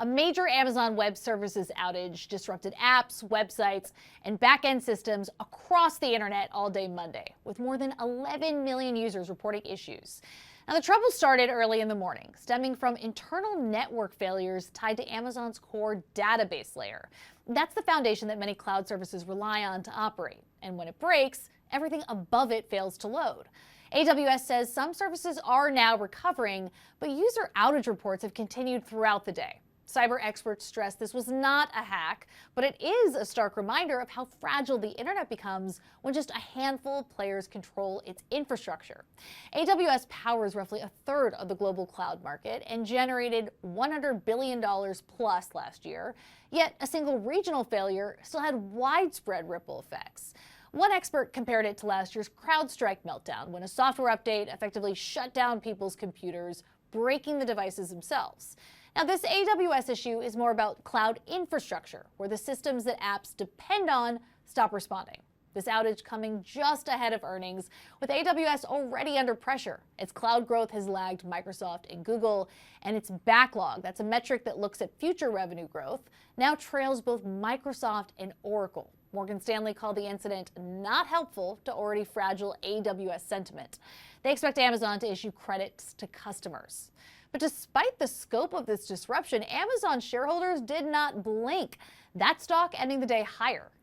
A major Amazon Web Services outage disrupted apps, websites, and back-end systems across the internet all day Monday, with more than 11 million users reporting issues. Now, the trouble started early in the morning, stemming from internal network failures tied to Amazon's core database layer. That's the foundation that many cloud services rely on to operate. And when it breaks, everything above it fails to load. AWS says some services are now recovering, but user outage reports have continued throughout the day. Cyber experts stress this was not a hack, but it is a stark reminder of how fragile the internet becomes when just a handful of players control its infrastructure. AWS powers roughly a third of the global cloud market and generated $100 billion plus last year, yet a single regional failure still had widespread ripple effects. One expert compared it to last year's CrowdStrike meltdown, when a software update effectively shut down people's computers, breaking the devices themselves. Now, this AWS issue is more about cloud infrastructure, where the systems that apps depend on stop responding. This outage coming just ahead of earnings, with AWS already under pressure. Its cloud growth has lagged Microsoft and Google, and its backlog, that's a metric that looks at future revenue growth, now trails both Microsoft and Oracle. Morgan Stanley called the incident not helpful to already fragile AWS sentiment. They expect Amazon to issue credits to customers. But despite the scope of this disruption, Amazon shareholders did not blink. That stock ending the day higher.